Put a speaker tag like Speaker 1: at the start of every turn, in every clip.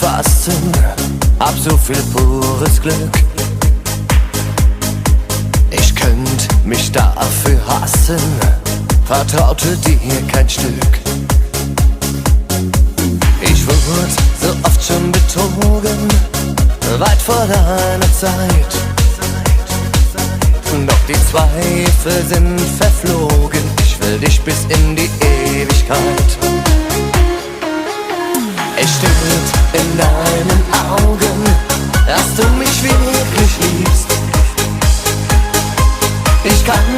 Speaker 1: fassen, hab so viel pures Glück. Ich könnt mich dafür hassen, vertraute dir kein Stück. Ich wurde so oft schon betrogen, weit vor deiner Zeit. Doch die Zweifel sind verflogen, ich will dich bis in die Ewigkeit. Es steht in deinen Augen, dass du mich wirklich liebst. Ich kann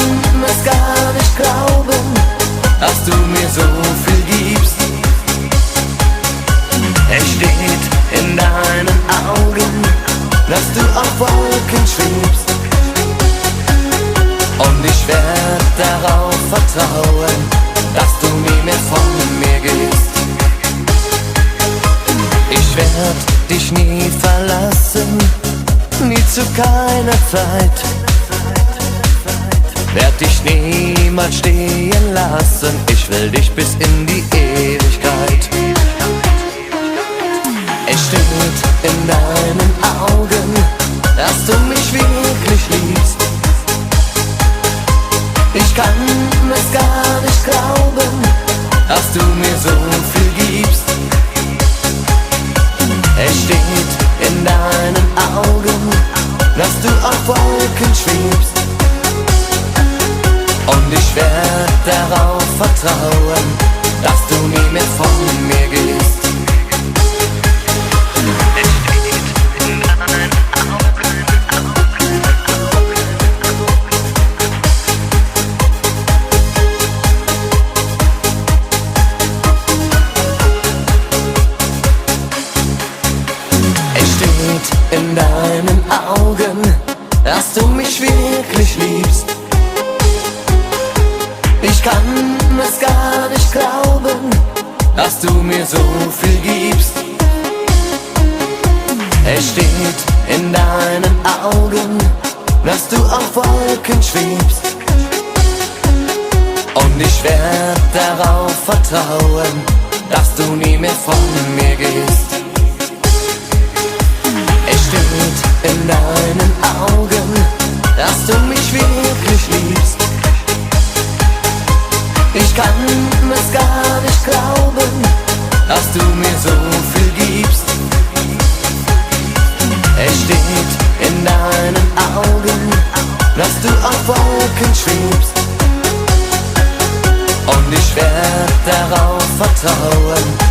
Speaker 1: es gar nicht glauben, dass du mir so viel gibst. Es steht in deinen Augen, dass du auf Wolken schwebst. Und ich werd darauf vertrauen, dass du nie mehr von mir gehst. Ich werd dich nie verlassen, nie zu keiner Zeit. Werd dich niemals stehen lassen, ich will dich bis in die Ewigkeit. Es steht in deinen Augen, dass du mich wirklich liebst. Ich kann es gar nicht glauben, dass du mir so viel gibst. Es steht in deinen Augen, dass du auf Wolken schwebst. Und ich werd darauf vertrauen, dass du nie mehr von mir gehst. In deinen Augen, dass du mich wirklich liebst. Ich kann es gar nicht glauben, dass du mir so viel gibst. Es steht in deinen Augen, dass du auf Wolken schwebst. Und ich werd darauf vertrauen, dass du nie mehr von mir gehst. Es steht in deinen Augen, dass du mich wirklich liebst. Ich kann es gar nicht glauben, dass du mir so viel gibst. Es steht in deinen Augen, dass du auf Wolken schwebst. Und ich werd darauf vertrauen,